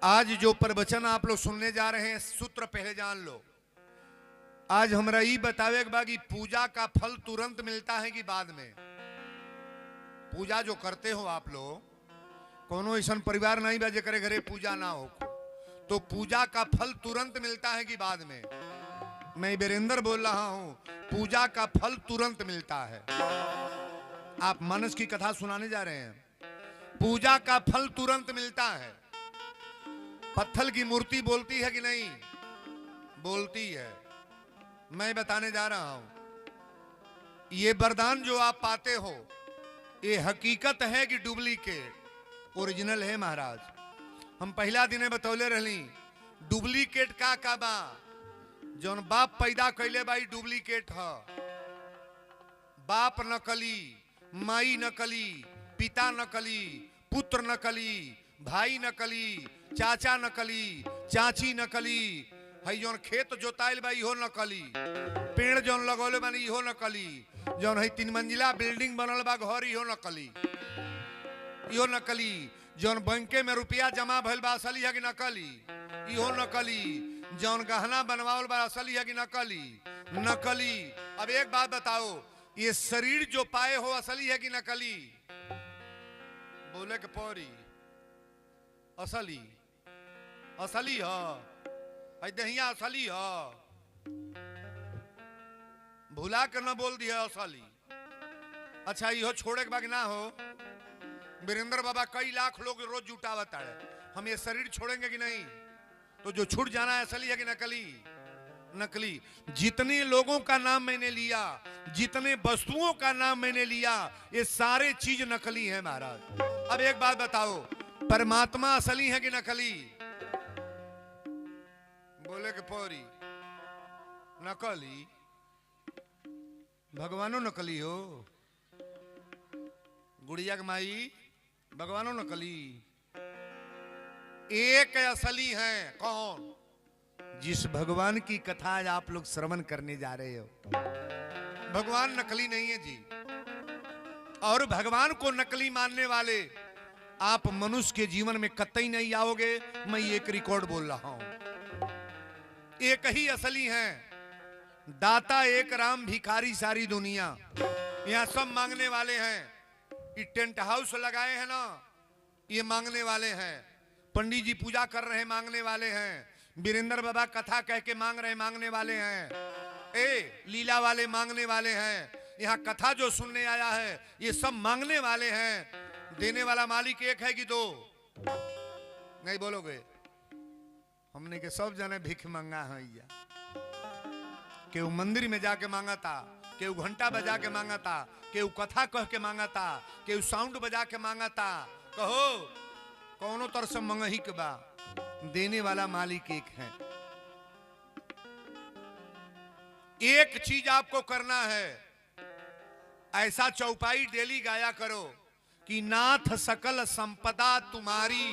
आज जो प्रवचन आप लोग सुनने जा रहे हैं, सूत्र पहले जान लो। आज हमरा ये बतावे के बा कि पूजा का फल तुरंत मिलता है कि बाद में। पूजा जो करते हो आप लोग, कोनो ऐसा परिवार नहीं बा जेकरे घरे पूजा ना हो, तो पूजा का फल तुरंत मिलता है कि बाद में। मैं वीरेंद्र बोल रहा हूं, पूजा का फल तुरंत मिलता है। आप मानस की कथा सुनाने जा रहे हैं, पूजा का फल तुरंत मिलता है। पत्थर की मूर्ति बोलती है कि नहीं? बोलती है। मैं बताने जा रहा हूं, ये वरदान जो आप पाते हो, ये हकीकत है कि डुप्लीकेट? ओरिजिनल है महाराज। हम पहला दिन बतौले रही, डुप्लीकेट का बा? जौन बाप पैदा कैले बाई डुप्लीकेट है। बाप नकली, माई नकली, पिता नकली, पुत्र नकली, भाई नकली, चाचा नकली, चाची नकली, है जौन खेत जोताइल बा इहो नकली, पेड़ जौन लगौले बानी इहो नकली, जौन है 3 मंजिला बिल्डिंग बनल बा घर इहो नकली, इहो नकली, जौन बैंके में रुपया जमा भइल बा असली है कि नकली? इहो नकली, जौन गहना बनवावल बा असली है कि नकली? नकली। अब एक बात बताओ, ये शरीर जो पाए हो असली है कि नकली? बोले के पौरी असली, असली है। दहिया असली है, भुला कर न बोल दिया असली। अच्छा इहो छोड़े के बाकी ना हो। वीरेंद्र बाबा कई लाख लोग रोज जुटावता है, हम ये शरीर छोड़ेंगे कि नहीं? तो जो छूट जाना है असली है कि नकली? नकली। जितने लोगों का नाम मैंने लिया, जितने वस्तुओं का नाम मैंने लिया, ये सारे चीज नकली है महाराज। अब एक बात बताओ, परमात्मा असली है कि नकली? बोले के पौरी नकली। भगवानो नकली हो, गुड़िया के माई भगवानो नकली। एक असली है, कौन? जिस भगवान की कथा आज आप लोग श्रवण करने जा रहे हो, भगवान नकली नहीं है जी। और भगवान को नकली मानने वाले आप मनुष्य के जीवन में कतई नहीं आओगे। मैं एक रिकॉर्ड बोल रहा हूं, एक ही असली है। दाता एक राम, भिखारी सारी दुनिया। यहां सब मांगने वाले हैं। ये टेंट हाउस लगाए हैं ना, ये मांगने वाले हैं। पंडित जी पूजा कर रहे हैं, मांगने वाले हैं। वीरेंद्र बाबा कथा कह के मांग रहे, मांगने वाले हैं। लीला वाले मांगने वाले हैं। यहाँ कथा जो सुनने आया है, ये सब मांगने वाले हैं। देने वाला मालिक एक है कि दो? नहीं बोलोगे? हमने के सब जने भिख मांगा है। केहू मंदिर में जाके मांगा था, केहू घंटा बजा के मांगा था, केहू कथा कह के मांगा था, केहू साउंड बजा के मांगा था। कहो कौनो तरह से मंगही के बा, देने वाला मालिक एक है। एक चीज आपको करना है, ऐसा चौपाई डेली गाया करो कि नाथ सकल संपदा तुम्हारी,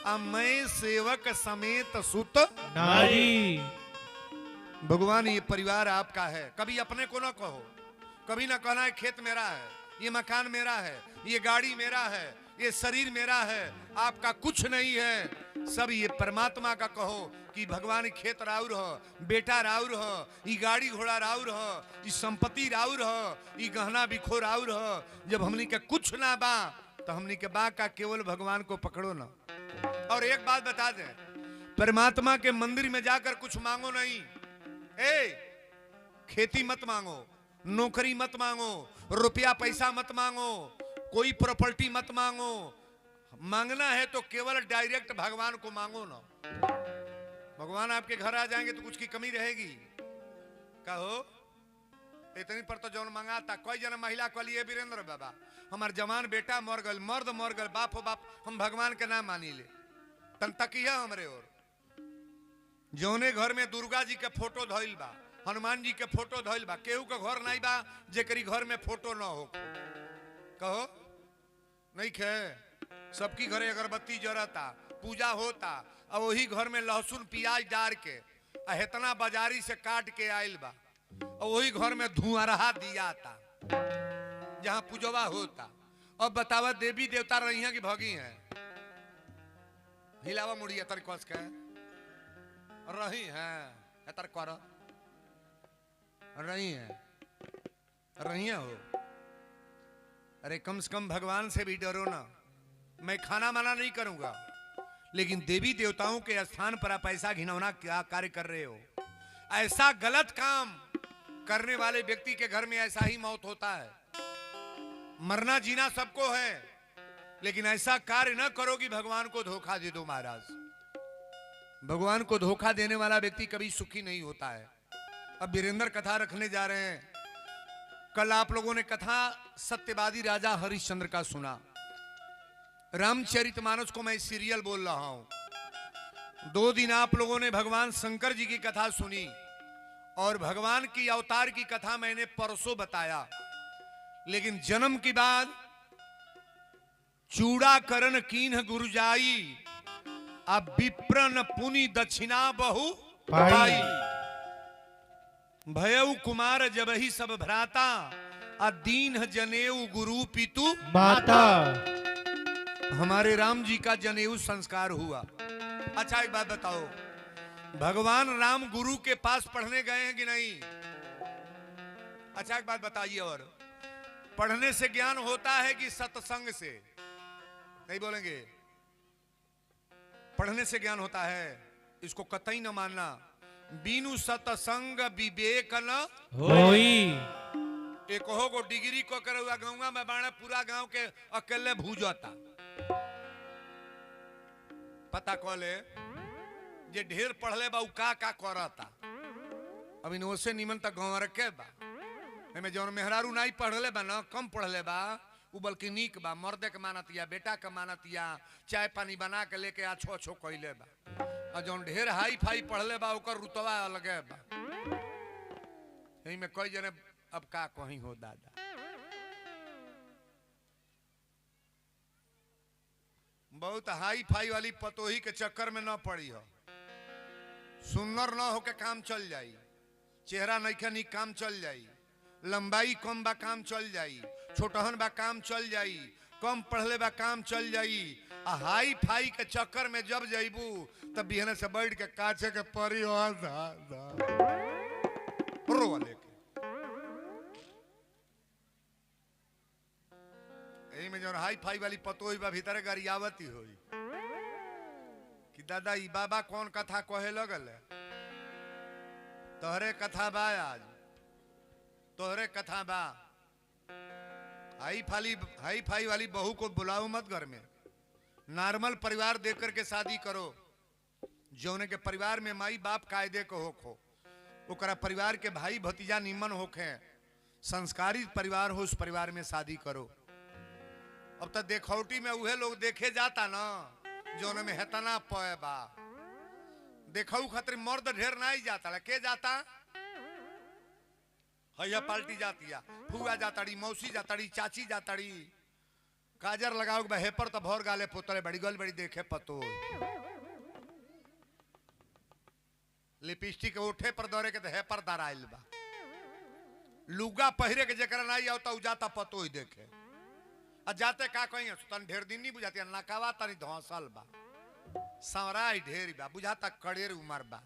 मैं सेवक समेत सुत नारी। भगवान ये परिवार आपका है। कभी अपने को ना कहो, कभी ना कहना है खेत मेरा है, ये मकान मेरा है, ये गाड़ी मेरा है, ये शरीर मेरा है। आपका कुछ नहीं है, सब ये परमात्मा का कहो कि भगवान खेत राउर हो, बेटा राउर हो, ये गाड़ी घोड़ा राउर हो, ये संपत्ति राउर हो, ये गहना बिखो राउर हो। जब हमने के कुछ ना बा, तो हमने के बा का केवल भगवान को पकड़ो ना। और एक बात बता दें, परमात्मा के मंदिर में जाकर कुछ मांगो नहीं। खेती मत मांगो, नौकरी मत मांगो, रुपया पैसा मत मांगो, कोई प्रॉपर्टी मत मांगो। मांगना है तो केवल डायरेक्ट भगवान को मांगो ना। भगवान आपके घर आ जाएंगे तो कुछ की कमी रहेगी? कहो इतनी पर तो जौन मंगाता। कोई जन महिला को लिए वीरेंद्र बाबा हमार जवान बेटा मर गल, मर्द मर गल, बाप हो बाप, हम भगवान के नाम मानी ले। तन तकिया हमरे और जौने घर में दुर्गा जी के फोटो धइल बा, हनुमान जी के फोटो धइल बा, केहू के घर नहीं बा जेकरी घर में फोटो ना हो। कहो नहीं खे? सबकी घरे अगरबत्ती जरता, पूजा होता, और वही घर में लहसुन प्याज डाल के इतना बाजारी से काट के आयल बा, और वही घर में धुआं दिया था जहां पूजवा होता। अब बतावा देवी देवता रही हैं कि भगी हैं? हिलावा मुड़ी एतर कस के रही है एतर कर रही है रहिया हो। अरे कम से कम भगवान से भी डरो ना। मैं खाना मना नहीं करूंगा, लेकिन देवी देवताओं के स्थान पर आप ऐसा घिनौना क्या कार्य कर रहे हो? ऐसा गलत काम करने वाले व्यक्ति के घर में ऐसा ही मौत होता है। मरना जीना सबको है, लेकिन ऐसा कार्य न करो कि भगवान को धोखा दे दो। महाराज, भगवान को धोखा देने वाला व्यक्ति कभी सुखी नहीं होता है। अब वीरेंद्र कथा रखने जा रहे हैं। कल आप लोगों ने कथा सत्यवादी राजा हरिश्चंद्र का सुना। रामचरितमानस को मैं सीरियल बोल रहा हूं। 2 दिन आप लोगों ने भगवान शंकर जी की कथा सुनी, और भगवान की अवतार की कथा मैंने परसों बताया। लेकिन जन्म के बाद चूड़ा करण कीन्ह गुरु जाई, अब विप्रन पुनि दक्षिणा बहु पाई। भयउ कुमार जब ही सब भ्राता, अदीन जनेऊ गुरु पितु माता। हमारे राम जी का जनेऊ संस्कार हुआ। अच्छा एक बात बताओ, भगवान राम गुरु के पास पढ़ने गए हैं कि नहीं? अच्छा एक बात बताइए, और पढ़ने से ज्ञान होता है कि सत्संग से? नहीं बोलेंगे? पढ़ने से ज्ञान होता है, इसको कतई न मानना। बीनु सत्संग विवेक न होई। एक हो को डिग्री को करे हुआ गाँव में बाणे पूरा गांव के अकेले भूजता। पता कॉले जे ढेर पढ़ले बा का करता। अब इन ओसे निमन तक गाँव रखे बा। एमे जौन मेहरारू नहीं पढ़ले बा ना, कम पढ़ले बा, उ बल्कि नीक बा। मर्दे के मानतिया, बेटा के मानतिया, चाय पानी बना के लेके आ छो छो कइले बा। और जौन ढेर हाई फाई पढ़ले बा ओकर रुतबा अलगे बा। एही में कई जने अब का कहीं हो दादा। बहुत हाई फाई वाली पतोही के चक्कर में न पड़ी हो। सुंदर न होके काम चल जाई, चेहरा नइखे निक काम चल जाई, लंबाई कम बा काम चल जाई, छोटहन बा काम चल जाई, कम पढ़ले बा काम चल जाई। आ हाई फाई के चक्कर में जब जाइबू तब बिहने से बैठ के काचे के परी हो रोवा लेके। एही में जो हाई फाई वाली पतोही बा भीतर गरियावती होई कि दादा ई बाबा कौन कथा कहे लगल है? तोहरे कथा बा, आज तोहरे कथा बा। हाई फाई वाली बहू को बुलाओ मत घर में। नॉर्मल परिवार देख करके शादी करो, जौने के परिवार में माई बाप कायदे को होखो, ओकरा परिवार के भाई भतीजा निमन होखे, संस्कारित परिवार हो, उस परिवार में शादी करो। अब तक देखौटी में उहे लोग देखे जाता ना जौने में हेतना पय बा। देखऊ खातिर मर्द ढेर नहीं जाता, के जाता? हैया पार्टी जातिया, फुआ जाताड़ी, मौसी जाताड़ी, चाची जाताड़ी। काजर लगाओ बा हेपर तो भर गाले पुतले बड़ी गल बड़ी देखे पतो। लिपस्टिक उठे पर दौरे के तो हेपर दराइल बा। लुगा पहिरे के जेकरा नहीं आवता उ जाता पतो ही देखे। आ जाते का कहीं तन ढेर दिन नहीं बुझाती, नकावा तनी धौसल बा, सवराई ढेर बा, बुझाता कड़ेर उमर बा।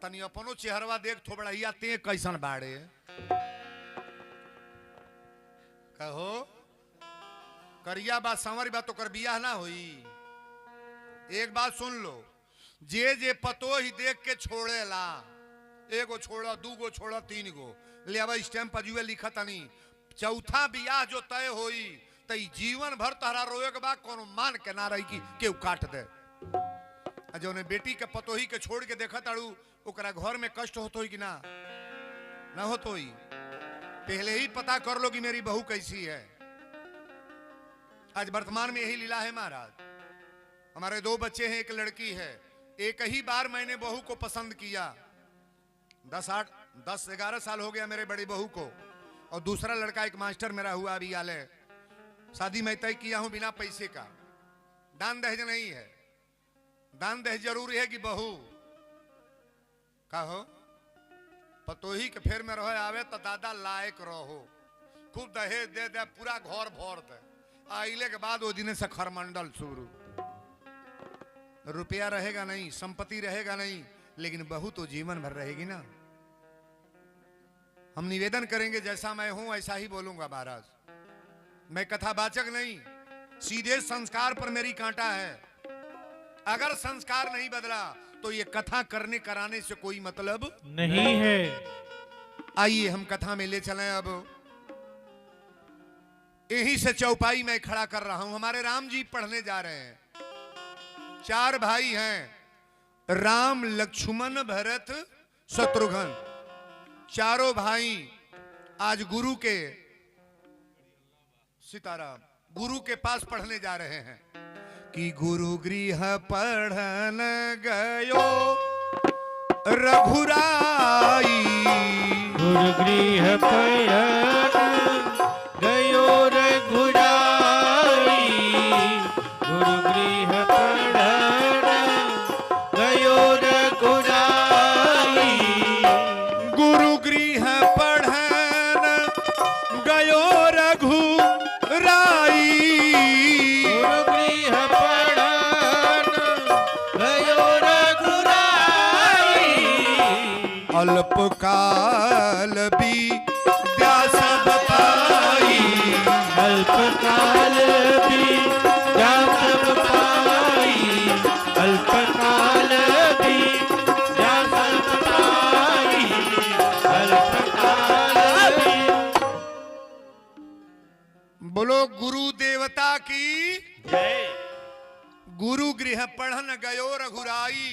तनी अपनो चेहरवा देख थोबड़िया ते कैसन बाड़े कहो। करिया बा संवरी बा तो कर बियाह ना हुई। एक बात सुन लो, जे पतो ही देख के छोड़ेला, एगो छोड़ा, दूगो छोड़ा, 3 गो ले अब स्टैम्प पर जुए लिखा तनी। चौथा बियाह जो तय होई तई जीवन भर तहरा रोए के बा, कोनो मान के ना रही कि केहू काट दे। जौने बेटी के पतोही के छोड़ के देखा ताड़ू ओकरा घर में कष्ट होत होई कि ना? ना होत होई। पहले ही पता कर लो कि मेरी बहू कैसी है। आज वर्तमान में यही लीला है महाराज। हमारे 2 बच्चे हैं, एक लड़की है। एक ही बार मैंने बहू को पसंद किया। 10-11 साल हो गया मेरे बड़ी बहू को। और दूसरा लड़का एक मास्टर मेरा हुआ अभी आले। शादी मैं तय किया हूं बिना पैसे का। दान दहेज नहीं है। दान दहेज जरूरी है कि बहू का हो पतोही के फेर में रहो आवे तो दादा लायक रहो, खूब दहेज दे दे, पूरा घर भर दे। आइले के बाद वो दिन से खरमंडल शुरू। रुपया रहेगा नहीं, संपत्ति रहेगा नहीं, लेकिन बहू तो जीवन भर रहेगी ना। हम निवेदन करेंगे, जैसा मैं हूं ऐसा ही बोलूंगा महाराज। मैं कथावाचक नहीं, सीधे संस्कार पर मेरी कांटा है। अगर संस्कार नहीं बदला तो ये कथा करने कराने से कोई मतलब नहीं है। आइए हम कथा में ले चलें। अब यहीं से चौपाई में खड़ा कर रहा हूं। हमारे राम जी पढ़ने जा रहे हैं। 4 भाई हैं, राम, लक्ष्मण, भरत, शत्रुघ्न। चारों भाई आज गुरु के, सीताराम, गुरु के पास पढ़ने जा रहे हैं कि गुरु गृह पढ़न गयो रघुराई। गुरु गृह पढ़न गयो रघुराई। गुरु गृह पढ़न गयो रघुराई। गुरु गृह पढ़न गयो रघुराई। गुरु गृह पढ़न गयो रघुराई। अल्पकाल विद्या सब पाई। अल्पकाल विद्या सब पाई। अल्पकाल विद्या सब पाई। अल्पकाल बोलो गुरु देवता की जय। गुरु गृह पढ़न गयो रघुराई।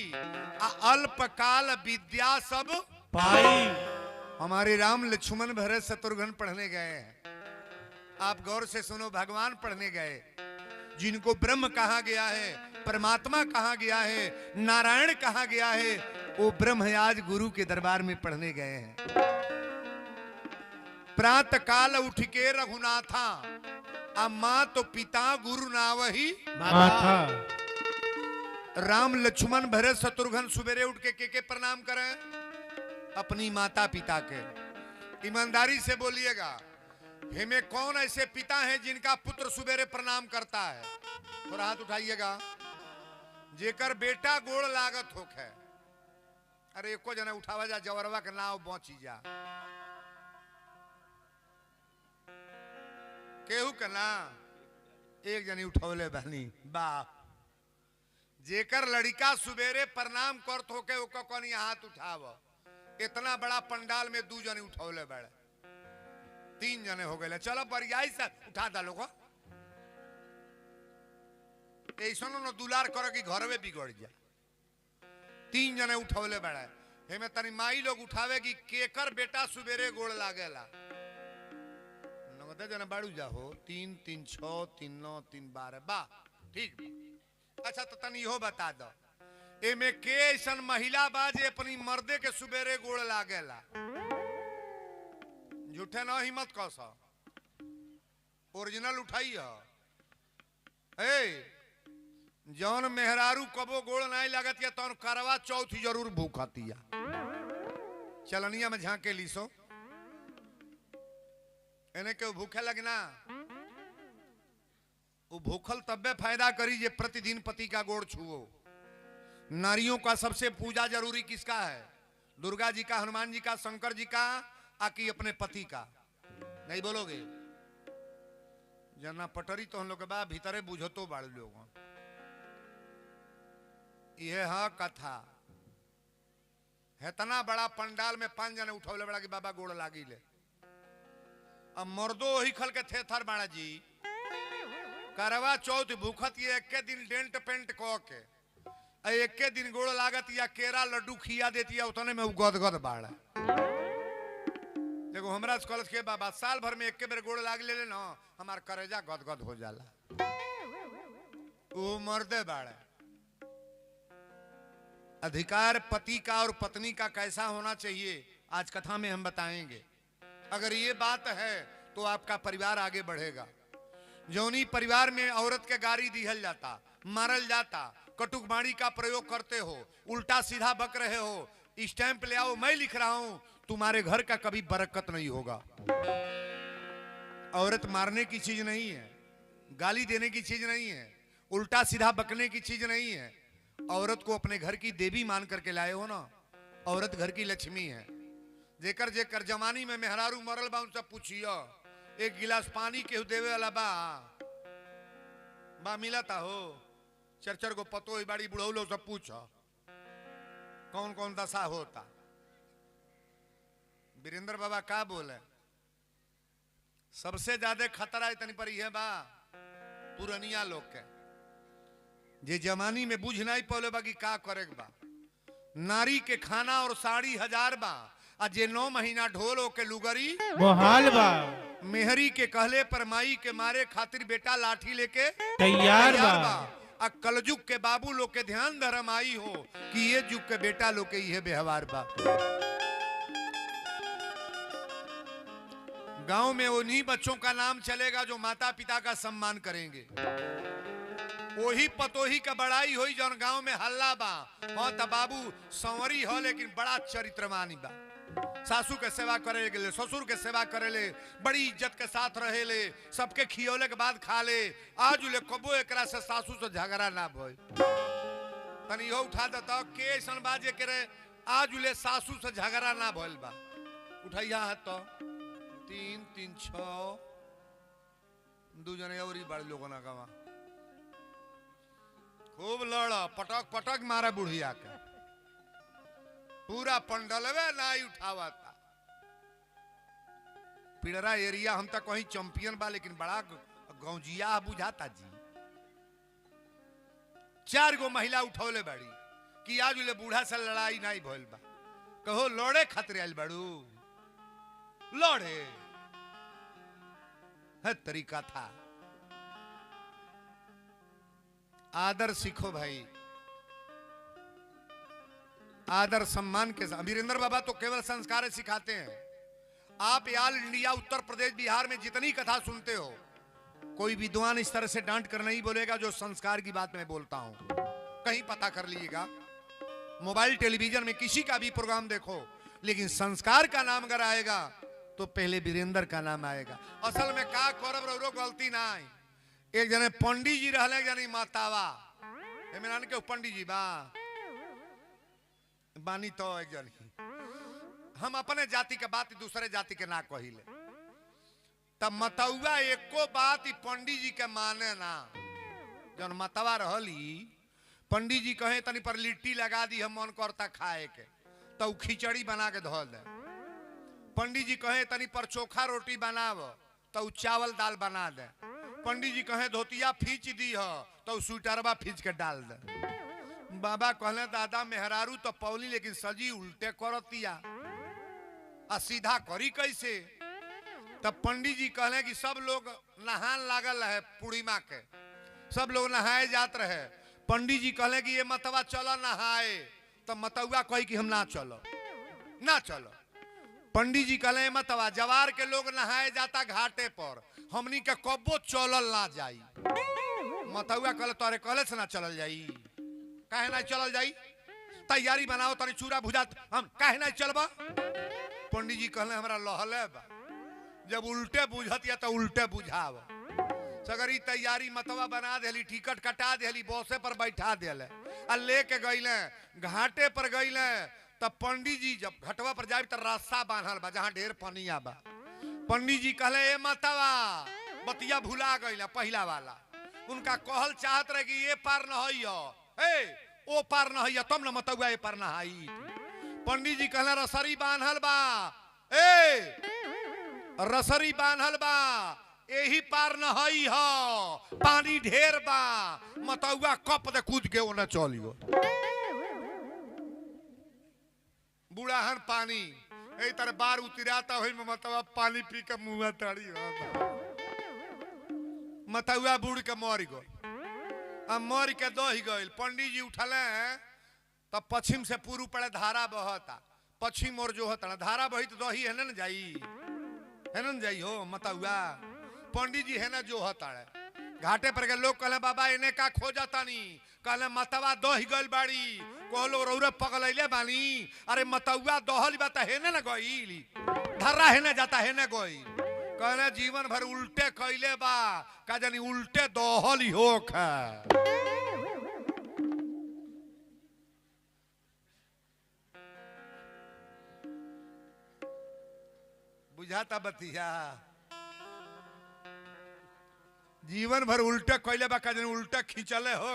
अल्पकाल विद्या सब पाई। हमारे राम, लक्ष्मण, भरत, शत्रुघ्न पढ़ने गए हैं। आप गौर से सुनो, भगवान पढ़ने गए। जिनको ब्रह्म कहा गया है, परमात्मा कहा गया है, नारायण कहा गया है, वो ब्रह्म आज गुरु के दरबार में पढ़ने गए हैं। प्रातः काल उठ के रघुनाथा, माँ तो पिता गुरु नावही माथा। राम, लक्ष्मण, भरत, शत्रुघ्न सुबेरे उठ के प्रणाम करें अपनी माता पिता के। ईमानदारी से बोलिएगा, हमें कौन ऐसे पिता हैं जिनका पुत्र सुबेरे प्रणाम करता है? थोड़ा हाथ उठाइएगा। जेकर बेटा गोड़ लागत होखे, अरे एको जना उठावा जा, जवरवा के नाव बची जा। केहू के ना एक जनी उठौले बहनी बा। जेकर लड़का सुबेरे प्रणाम करत होके ओका कोनी हाथ उठाव। इतना बड़ा पंडाल में 2 जने उठौले बड़े, 3 जने हो गए। चलो बरियाई से उठा दा लोग। ऐसा न दुलार करो कि घर में बिगड़ जा। 3 जने उठौले बड़े। हेमे तनी माई लोग उठावे कि केकर बेटा सुबेरे गोड़ लागेला। नगदे जने बाड़ू जा हो। 3 3 6 3 9 3 12 बा ठीक बा। अच्छा तो तनी हो बता दो, एमे के ऐसन महिला बा जे अपनी मर्दे के सुबेरे गोड़ लागेला? झूठे ना हिम्मत कस, ओरिजिनल उठाई है। जौन मेहरारू कबो गोड़ नहीं लागत या तौन करवा चौथ जरूर भूखतिया। चलनिया में झांके लीसो, एने के भूखे लगना। वो भूखल तब्बे फायदा करी जे प्रतिदिन पति का गोड़ छुओ। नारियों का सबसे पूजा जरूरी किसका है? दुर्गा जी का, हनुमान जी का, शंकर जी का, आकि अपने पति का? नहीं बोलोगे? जना पटरी तो हम लोग के बा भीतरे बुझतो बाड़ लोग। यह है कथा। इतना बड़ा पंडाल में 5 जने उठौले बड़ा कि बाबा गोड़ लागी ले। अब मर्दो ही खल के थे थर बाड़ा जी। करवा चौथ भूखत ये एक दिन डेंट पेंट कह के, एक दिन गोड़ लागत या केरा लड्डू खिया देती है, उतने में गदगद बाड़ा। देखो हमरा कॉलेज के बाबा साल भर में एक बेर गोड़ लाग ले ना, हमार करेजा गदगद हो जाला। वो मर्दे बाड़ा। अधिकार पति का और पत्नी का कैसा होना चाहिए आज कथा में हम बताएंगे। अगर ये बात है तो आपका परिवार आगे बढ़ेगा। जौनी परिवार में औरत के गारी दिहल जाता, मारल जाता, कटुकबाणी का प्रयोग करते हो, उल्टा सीधा बक रहे हो, स्टैंप ले आओ, मैं लिख रहा हूं, तुम्हारे घर का कभी बरकत नहीं होगा। औरत मारने की चीज नहीं है, गाली देने की चीज नहीं है, उल्टा सीधा बकने की चीज नहीं है। औरत को अपने घर की देवी मान करके लाए हो ना, औरत घर की लक्ष्मी है। जेकर जेकर जमानी में मेहरारू मरल बा उनसे पूछियो, एक गिलास पानी केहू देवे वाला बा मिलता हो? चरचर को पतो ही बाड़ी बुढ़ौलो से पूछो कौन कौन दशा होता। वीरेंद्र बाबा का बोले, सबसे ज्यादा खतरा इतनी पर है बा पुरनिया लोग के, जे जमानी में बुझ नहीं पौले बा कि का करे बा। नारी के खाना और साड़ी 1000 बा, आ जे 9 महीना ढोल हो के लुगरी मोहाल बा, मेहरी के कहले पर माई के मारे खातिर बेटा लाठी लेके तैयार बा। आ कलजुग के बाबू लोग के ध्यान धर्म आई हो कि ये जुग के बेटा लोग के ये व्यवहार बा। गांव में उन्हीं बच्चों का नाम चलेगा जो माता पिता का सम्मान करेंगे, वही पतोही का बड़ाई हुई जौन गांव में हल्ला बा। हाँ तो बाबू संवरी हो लेकिन बड़ा चरित्रवानी बा, सासू के सेवा करे ले, ससुर के सेवा करे ले, बड़ी इज्जत के साथ रहे ले, सबके खियोले के बाद खा ले। आज ले कबो एकरा से सासू से झगड़ा ना भई, तनी हो उठा देता के सन बाजे करे आज ले सासू से झगड़ा ना भइल बा। उठैया है तो 3 3 6 दू जने और बड़े लोगों ना गवा खूब लड़ा पटक पटक मारा बुढ़िया के, पूरा पंडलवे नहीं उठावा था। पिड़रा एरिया हम तक कहीं चैंपियन बा, लेकिन बड़ा गौजिया बुझाता जी। 4 गो महिला उठौले बाड़ी कि आज ले बूढ़ा से लड़ाई नहीं भइल बा। कहो लड़े खातिर आइल बाड़ू, लड़े है तरीका था। आदर सीखो भाई, आदर सम्मान के साथ। वीरेंद्र बाबा तो केवल संस्कार सिखाते हैं। आप ऑल इंडिया उत्तर प्रदेश बिहार में जितनी कथा सुनते हो, कोई विद्वान इस तरह से डांट कर नहीं बोलेगा जो संस्कार की बात मैं बोलता हूं। कहीं पता कर लीजिएगा, मोबाइल टेलीविजन में किसी का भी प्रोग्राम देखो, लेकिन संस्कार का नाम अगर आएगा तो पहले वीरेंद्र का नाम आएगा। असल में का करब रो गलती ना आई। एक जने पंडित जी रहले, जानी मातावा एमेरान के पंडित जी बानी तो एक जन हम अपने जाति के बात दूसरे जाति के ना कहिले, तब मतौआ एको बात पंडित जी के माने ना। जन मतवा रहली पंडित जी कहे तनी पर लिट्टी लगा दी, हम मन करता खाए के, तो खिचड़ी बना के धो दे। पंडित जी कहे तनी पर चोखा रोटी बनाव, तो चावल दाल बना दे। पंडित जी कहे धोतिया फींच दी हो, तो स्वेटरवा फींच के डाल दे। बाबा कहले दादा मेहरारू तो पौली, लेकिन सजी उल्टे करतिया, आ सीधा करी कैसे? तब पंडित जी कहले कि सब लोग नहान लागल है, पूर्णिमा के सब लोग नहाए जात रहे। पंडित जी कहले कि ये मतवा चलो नहाए, तब मतवा कही कि हम ना चलो ना चलो। पंडित जी कहले मतवा जवार के लोग नहाए जाता घाटे पर, हमनी के कब्बो चलल ना जाई। मतवा कहले तोरे कहले से ना चलल जाई, काहे ना चलल जाई? तैयारी बनाओ, तनी चूरा भुजा, हम काहे ना चलबा? पंडित जी कहले हमरा लहले बा, जब उल्टे बुझत या तो उल्टे बुझाव। सगरी तैयारी मतवा बना देली, टिकट कटा देली, बसे पर बैठा देले, आ लेके गईले घाटे पर गईले। तब पंडित जी जब घटवा पर जाए तो रास्ता बांधल बा जहां ढेर पनिया बा। पंडित जी कहले ए मतवा बतिया भुला गईला पहला वाला, उनका कहल चाहत रहे कि ये पार न हो, ओ पार न हो, तुम न मतवा ये पार न आई। पंडित जी कहले रसरी बांधल बा, रसरी बांधल बा, यही पार न हई हो, पानी ढेर बा। मतवा कप दे कूद के ओने चलियो, बुढ़ाहन पानी ए तरह बार उतराता होई में मतवा पानी पी के मुंह ताड़ी हो। मतवा बूढ़ के मर गो, अब मर के दही गइल। पंडित जी उठले तब पश्चिम से पूर्व पड़े धारा बहता, पश्चिम और जो होता धारा बही तो दही है न जाई, है न जाई हो मतवा। पंडित जी है ना जो होता है घाटे पर के लोग कहले बाबा इन्हें का खोजता नहीं, कहले मतवा दही गइल बाड़ी, कहलो रौरे पगलैले बानी। अरे मतवा दहल बा त हेने न गइली, धर्रा हेने जाता हेने गइल। कहले जीवन भर उल्टे कइले बा, का जानी उल्टे दहल हो खा। बुझाता बतिया जीवन भर उल्टा कोयले बा कजन उल्टा खींचले हो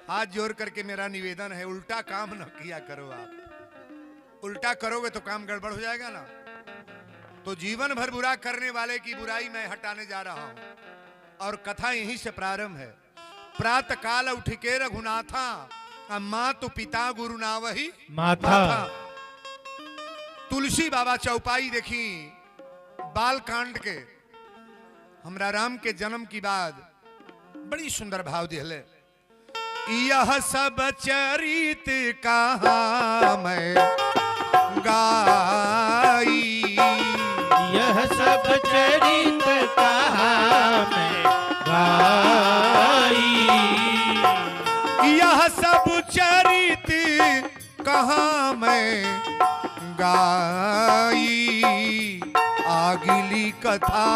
हाथ जोड़ करके मेरा निवेदन है उल्टा काम न किया करो आप उल्टा करोगे तो काम गड़बड़ हो जाएगा ना तो जीवन भर बुरा करने वाले की बुराई मैं हटाने जा रहा हूं और कथा यहीं से प्रारंभ है प्रातः काल उठके रघुनाथा माँ तो पिता गुरु ना वही माथा तुलसी बाबा चौपाई देखी बाल कांड के हमरा राम के जन्म की बात बड़ी सुंदर भाव दिले यह सब चरित कहा मैं गाई यह सब चरित कहा मैं गाई यह सब चरित कहा मैं गाई आगिली कथा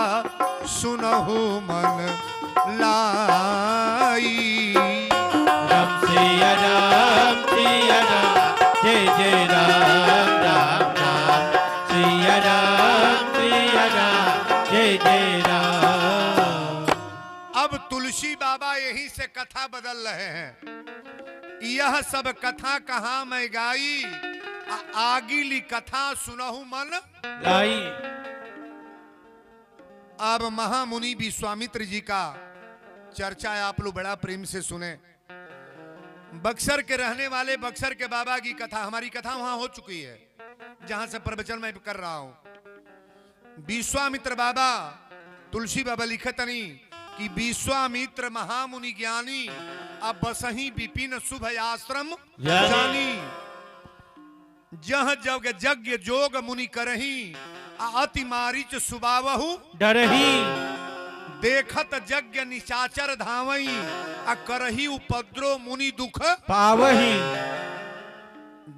सुनहु मन लाई राम सिया राम जय जय राम राम राम सिया राम जय जय राम। अब तुलसी बाबा यहीं से कथा बदल रहे हैं यह सब कथा कहाँ मैं गाई आगिली कथा सुनहु मन लाई। अब महामुनि विश्वामित्र जी का चर्चा आप लोग बड़ा प्रेम से सुने बक्सर के रहने वाले बक्सर के बाबा की कथा हमारी कथा वहां हो चुकी है जहां से प्रवचन मैं कर रहा हूं विश्वामित्र बाबा तुलसी बाबा लिखतनी कि विश्वामित्र महामुनि ज्ञानी अब बसही विपिन शुभ आश्रम जानी जह जग यज्ञ जोग मुनि करही अति मारिच सुबावहु डरही देखत यज्ञ निशाचर धावई आ करही उपद्रो मुनि दुख पावही।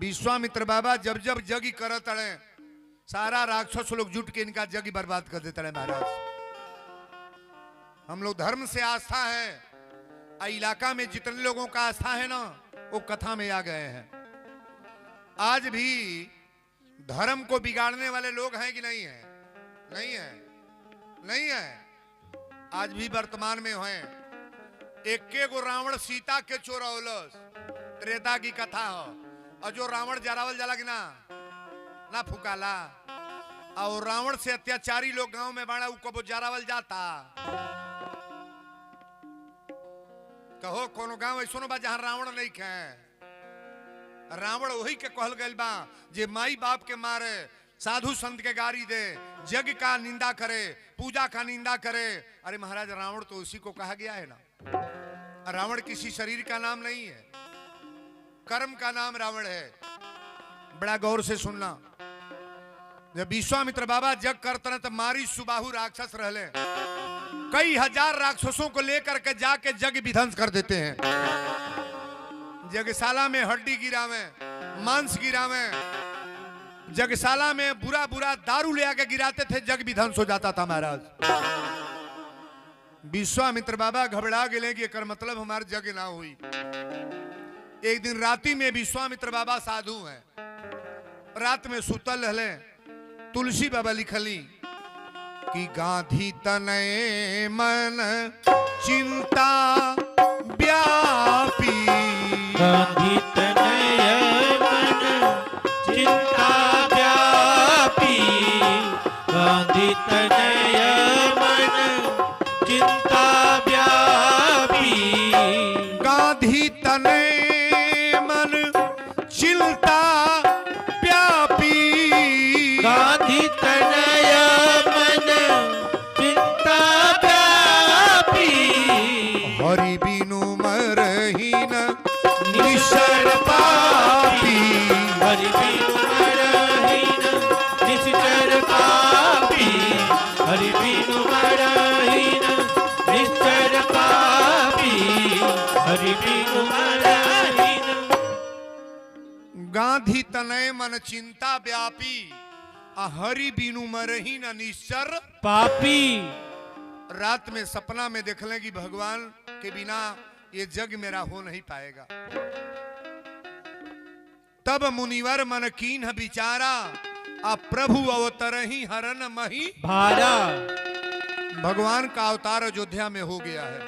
विश्वामित्र बाबा जब जब यज्ञ करत रहे सारा राक्षस लोग जुट के इनका यज्ञ बर्बाद कर देते रहे महाराज हम लोग धर्म से आस्था है इलाका में जितने लोगों का आस्था है ना वो कथा में आ गए हैं आज भी धर्म को बिगाड़ने वाले लोग हैं कि नहीं है नहीं है नहीं है आज भी वर्तमान में हैं एक गो रावण सीता के चोरौलस त्रेता की कथा हो और जो रावण जरावल जला कि ना फुकाला और रावण से अत्याचारी लोग गांव में बाड़ा को जरावल जाता कहो कोनो गांव ऐसो बा जहां रावण नहीं खे रावण वही के कहल गए बा जे माई बाप के मारे साधु संत के गारी दे जग का निंदा करे पूजा का निंदा करे अरे महाराज रावण तो उसी को कहा गया है ना रावण किसी शरीर का नाम नहीं है कर्म का नाम रावण है बड़ा गौर से सुनना जब विश्वामित्र बाबा जग करते तो मारी सुबाहु राक्षस रहले कई हजार राक्षसों को लेकर के जाके जग विध्वंस कर देते हैं जगशाला में हड्डी गिरावे मांस गिरावे जगशाला में बुरा बुरा दारू ले आके गिराते थे जग विध्वंस हो जाता था महाराज विश्वामित्र बाबा घबरा गए कि एकर मतलब हमारे जग ना हुई एक दिन राती में विश्वामित्र बाबा साधु हैं रात में सुतल रहले तुलसी बाबा लिखली कि गांधी तनय मन चिंता व्यापी गांधी तनय मन चिंता व्यापी गांधी तनय मन चिंता व्यापी गांधी तनय मन चिंता व्यापी गांधी तनय मन चिंता व्यापी हरि बिनु मरहीन निश्चर पापी हरि बिनु मरहीन निश्चर पापी हरि बिनु मरहीन निश्चर पापी हरि बिनु मरहीन। गांधी तनय मन चिंता व्यापी हरि बिनु मरहीन निश्चर पापी। रात में सपना में देख लें कि भगवान के बिना ये जग मेरा हो नहीं पाएगा तब मुनिवर मन कीन विचारा, अब प्रभु अवतरहि हरन मही भारा। भगवान का अवतार अयोध्या में हो गया है।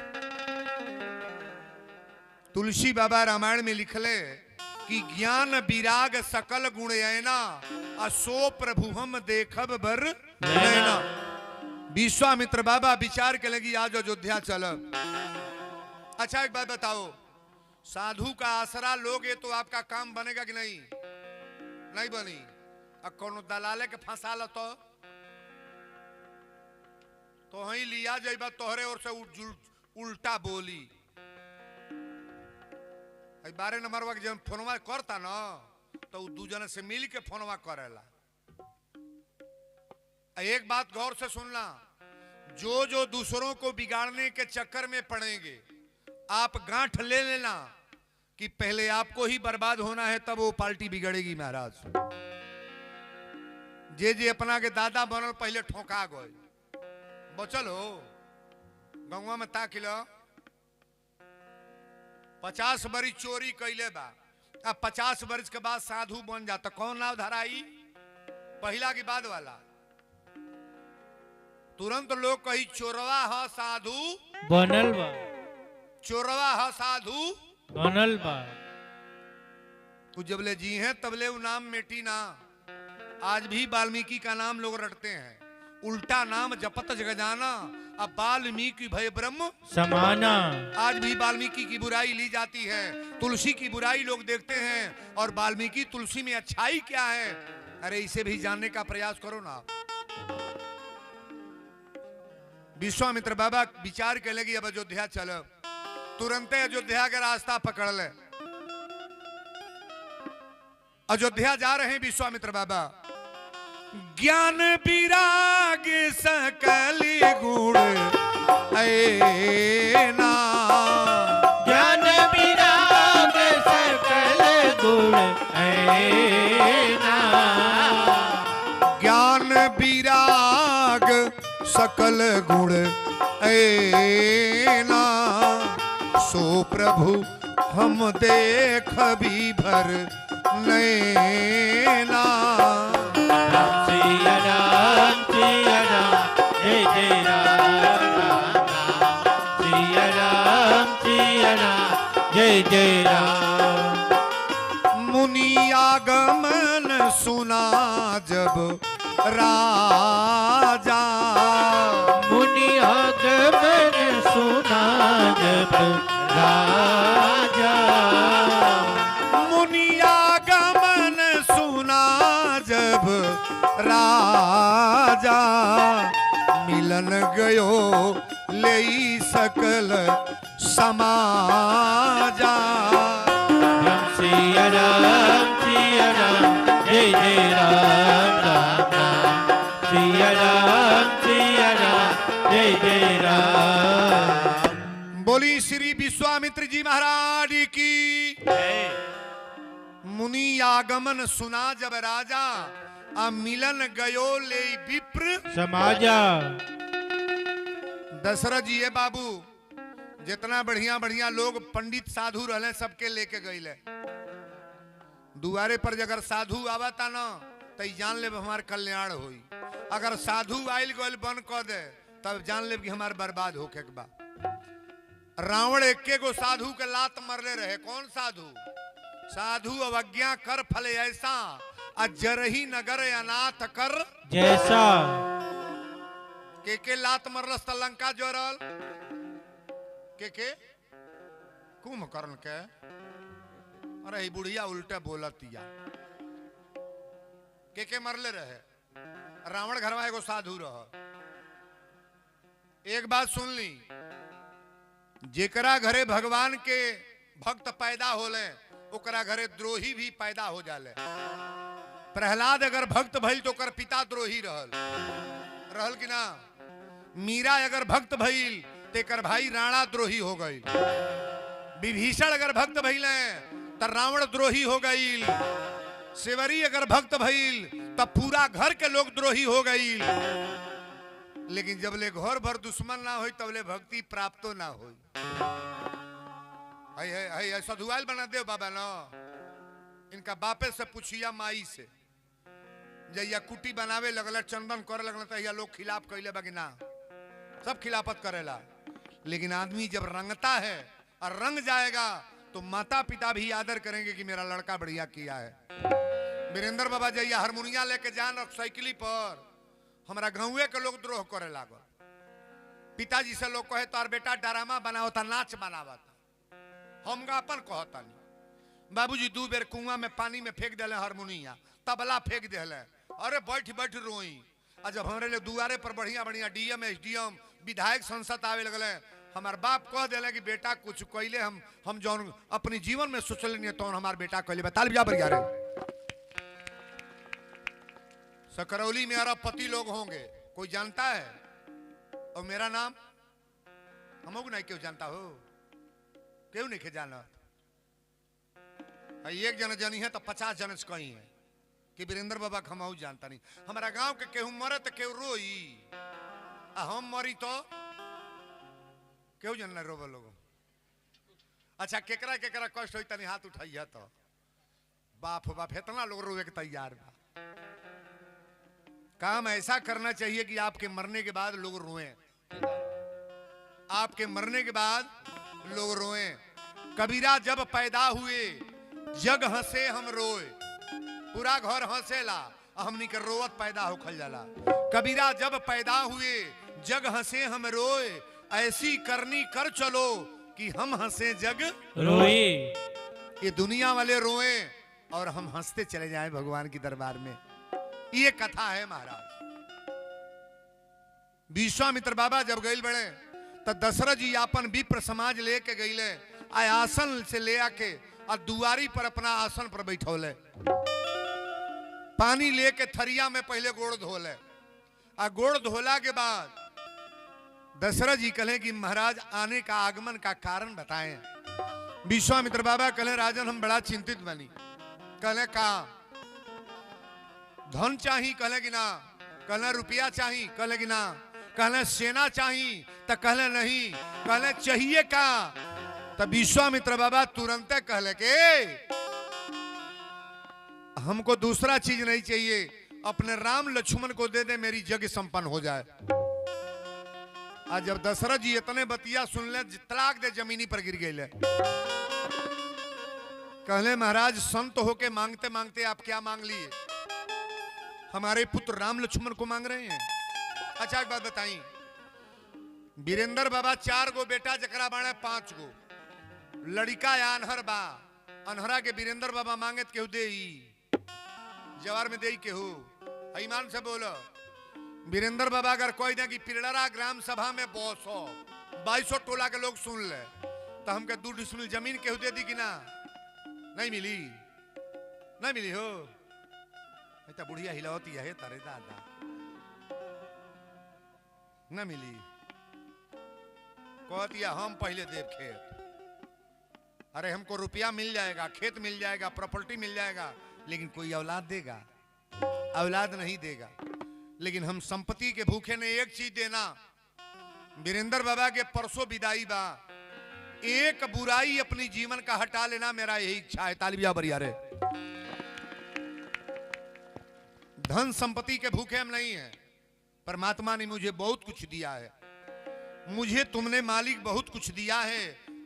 तुलसी बाबा रामायण में लिखले कि ज्ञान विराग सकल गुण ऐना, असो प्रभु हम देखब बर नैना। विश्वामित्र बाबा विचार के लगी आज अयोध्या चलब। अच्छा एक बात बताओ, साधु का आसरा लोगे तो आपका काम बनेगा कि नहीं? नहीं बनी। अब कौन दलाले के फंसा लो तो ही लिया जाइबा तोहरे और से उल्टा बोली। 12 नंबर वक्त जब फोनवा करता ना तो दू जने से मिल के फोनवा करेला। एक बात गौर से सुनना, जो जो दूसरों को बिगाड़ने के चक्कर में पड़ेंगे, आप गांठ ले लेना कि पहले आपको ही बर्बाद होना है, तब वो पार्टी बिगड़ेगी महाराज। जे जे अपना के दादा बनल पहले ठोका गए, बचल हो गंगा में ताकिलो 50 बरिस चोरी कैले बा, अब 50 बरिस के बाद साधु बन जाता, कौन नाव धराई? पहला की बाद वाला। तुरंत लोग कही चोरवा ह साधु बनल बा, चोरवा ह साधु बनल बा। तू जबले जी हैं तबले वो नाम मेटी ना। आज भी वाल्मीकि का नाम लोग रटते हैं, उल्टा नाम जपत जगजाना, अब वाल्मीकि भय ब्रह्म समाना। आज भी वाल्मीकि की बुराई ली जाती है, तुलसी की बुराई लोग देखते हैं, और वाल्मीकि तुलसी में अच्छाई क्या है? अरे इसे भी जानने का प्रयास करो ना। विश्वामित्र बाबा विचार के लगी अब अयोध्या चलो। तुरंत अयोध्या का रास्ता पकड़ ले, अयोध्या जा रहे हैं विश्वामित्र बाबा। ज्ञान विराग सकल गुण ऐना, ज्ञान विराग सकल गुण ऐना, ज्ञान विराग सकल गुण ऐना, सो प्रभु हम देख भी भर नैना। सिया राम जय जय राम राम राम। सिया राम जय जय राम। मुनि आगमन सुना जब राजा, मुनि आगमन सुना जब राजा, मुनि आगमन सुना जब राजा, मिलन गयो ले सकल समाजा। सिया राम जय जय राम राम राम। सिया राम जय जय राम। बोली श्री विश्वामित्र जी महाराज की। मुनि आगमन सुना जब राजा, आ मिलन गयो ले विप्र समाजा। दशरथ जी ये बाबू जितना बढ़िया बढ़िया लोग पंडित साधु रहले सबके लेके गईले। दुआरे पर अगर साधु आवता ना तो जान ले हमार कल्याण होई, अगर साधु आइल गइल बन कर दे तब जान ले कि हमार बर्बाद होके के बा। रावण एके गो साधु के लात मरले रहे। कौन साधु? साधु अवज्ञा कर फल ऐसा, अजरही नगर अनाथ कर जैसा। के लात मरलस त लंका जोरल, के कुंभकर्ण के। अरे बुढ़िया उल्टे बोलतिया। के मरले रहे? रावण घर में एगो साधु रह। एक बात सुन ली, जेकरा घरे भगवान के भक्त पैदा होले ओकरा घरे द्रोही भी पैदा हो जाले। प्रहलाद अगर भक्त भइल तो ओकर पिता द्रोही रहल कि ना? मीरा अगर भक्त भइल तेकर भाई राणा द्रोही हो गई। विभीषण अगर भक्त भइल तो रावण द्रोही हो गई। सेवरी अगर भक्त भइल तब पूरा घर के लोग द्रोही हो गई। लेकिन जब ले घर भर दुश्मन ना हो तब ले भक्ति प्राप्त ना हो। साधुआल बना दे बाबा ना। इनका बापे से पूछिया माई से, जैया कुटी बनावे लगल, चंदन करे लगल, तहिया लोग खिलाफ कैले बाकी ना, सब खिलाफत करेला। लेकिन आदमी जब रंगता है और रंग जाएगा तो माता पिता भी आदर करेंगे कि मेरा लड़का बढ़िया किया है। वीरेंद्र बाबा जैया हारमोनिया लेके जान और साइकिली पर, हमारा गाँवे के लोग द्रोह करे लागल। पिताजी से लोग कहे तार बेटा ड्रामा बनावता, नाच बनावता, हम अपन कहता नहीं। बाबूजी 2 बेर कुआं में पानी में फेंक दिले हारमोनिया, तबला फेंक दिले, अरे बैठ बैठ रोई। और जब हमारे लिए दुआरे पर बढ़िया बढ़िया डीएम एसडीएम विधायक संसद आवे लगल, हमार बाप कह दिले कि बेटा कुछ कैले, हम जौन अपनी जीवन में सोचल नहीं तो हमार बेटा कैले। बता लिया बढ़िया रे। सकरौली में अरबपति लोग होंगे, कोई जानता है? और मेरा नाम हम नहीं क्यों जानता हो, क्यों नहीं जाना? एक जन जनी है तो 50 जन से कहीं है कि वीरेंद्र बाबा खमाऊ जानता नहीं। हमारा गांव के केहू मरे तो केहू रोई, हम मरी तो क्यों जानना रोबो लोग। अच्छा केकरा केकरा कष्ट होई तनी हाथ उठाइया तो बाप बाप इतना लोग रोवे के तैयार बा। काम ऐसा करना चाहिए कि आपके मरने के बाद लोग रोएं, आपके मरने के बाद लोग रोएं। कबीरा जब पैदा हुए जग हंसे हम रोए, पूरा घर हंसेला, हमनी के रोवत पैदा होखल जाला। कबीरा जब पैदा हुए जग हंसे हम रोए, ऐसी करनी कर चलो कि हम हंसे जग रोए। ये दुनिया वाले रोए और हम हंसते चले जाएं भगवान की दरबार में। ये कथा है महाराज। विश्वामित्र बाबा जब गईल बड़े तो दशरथ जी अपन विप्र समाज लेके गईले, आसन से ले आके और दुआरी पर अपना आसन पर बैठौले, पानी लेके थरिया में पहले गोड़ धोले, और गोड़ धोला के बाद दशरथ जी कहे कि महाराज आने का आगमन का कारण बताएं। विश्वामित्र बाबा कहे राजन हम बड़ा चिंतित बनी। कहे का धन चाहिए? कहे कि ना। कहे रुपया चाहिए? कहे कि ना। कहे सेना चाहिए? तो कहे नहीं। कहे चाहिए का? तो विश्वामित्र बाबा तुरंत कहले के हमको दूसरा चीज नहीं चाहिए, अपने राम लक्ष्मण को दे दे, मेरी जग संपन्न हो जाए। आज जब दशरथ जी इतने बतिया सुन ले, तलाक दे जमीनी पर गिर गए। कहले महाराज संत होके मांगते मांगते आप क्या मांग लिए? हमारे पुत्र राम लक्ष्मण को मांग रहे हैं। अच्छा एक बात बताई, वीरेंद्र बाबा 4 गो बेटा जकरा बाड़े 5 गो लड़का या अनहर बा, अनहरा के वीरेंद्र बाबा मांगे केहू दे, जवार में दे केहू। ईमान से बोलो, वीरेंद्र बाबा अगर कोई दे कि पिरड़ा ग्राम सभा में 2200 टोला के लोग सुन ले तो हमके 2 डिसमिल जमीन केहू दे दी कि ना? नहीं मिली, नहीं मिली हो। इतना बुढ़िया हिलावती है तारे दादा, न मिली। कहतिया हम पहले देव खेत। अरे हमको रुपया मिल जाएगा, खेत मिल जाएगा, प्रॉपर्टी मिल जाएगा, लेकिन कोई औलाद देगा? औलाद नहीं देगा। लेकिन हम संपत्ति के भूखे ने एक चीज देना। वीरेंद्र बाबा के परसों विदाई बा, एक बुराई अपनी जीवन का हटा लेना मेरा यही इच्छा है। तालिबिया बरिया रे। धन संपत्ति के भूखे हम नहीं हैं। परमात्मा ने मुझे बहुत कुछ दिया है, मुझे तुमने मालिक बहुत कुछ दिया है,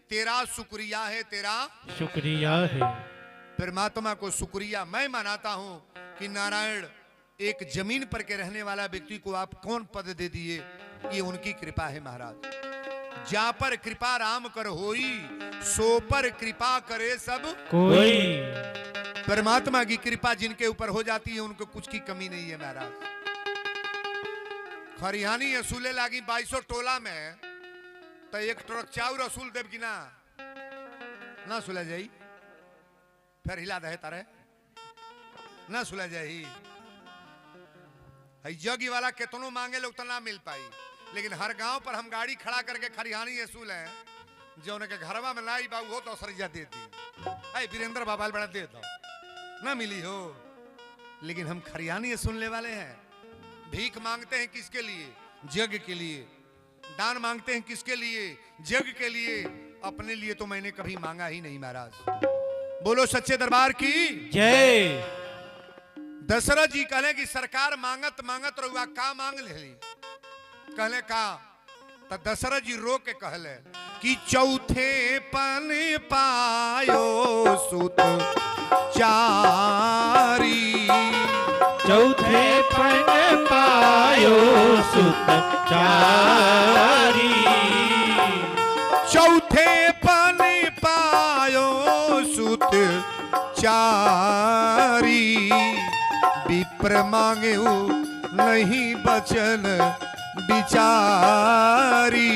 तेरा शुक्रिया है, तेरा शुक्रिया है। परमात्मा को शुक्रिया मैं मनाता हूं कि नारायण एक जमीन पर के रहने वाला व्यक्ति को आप कौन पद दे दिए, ये उनकी कृपा है महाराज। जा पर कृपा राम कर होई, सो पर कृपा करे सब कोई। परमात्मा की कृपा जिनके ऊपर हो जाती है उनको कुछ की कमी नहीं है महाराज। खरिहानी असूले लागी 2200 टोला में तो एक ट्रक चाउर असूल देव की ना ना सुला जाई, फिर हिला दे तारे ना सुला जाई। जगी वाला कितनों मांगे लोग तो ना मिल पाई, लेकिन हर गांव पर हम गाड़ी खड़ा करके खरिहानी असूल है, जो उनके घरवा में लाई बाबू हो तो सरिया दे दी। वीरेंद्र बाबा बड़ा दे दो, ना मिली हो। लेकिन हम खरिहानी सुनने वाले हैं। भीख मांगते हैं किसके लिए? जग के लिए। दान मांगते हैं किसके लिए? जग के लिए। अपने लिए तो मैंने कभी मांगा ही नहीं महाराज। बोलो सच्चे दरबार की। जय। दशरथ जी कहले कि सरकार मांगत मांगत रहुआ का मांग लेली। कहले का तो दशरथ जी रो के कहले कि चौथे पन पायो सुत चारी। चौथे पन पायो सुत चारी। चौथे पन पायो सुत चारी। विप्र मांगे नहीं बचन बिचारी।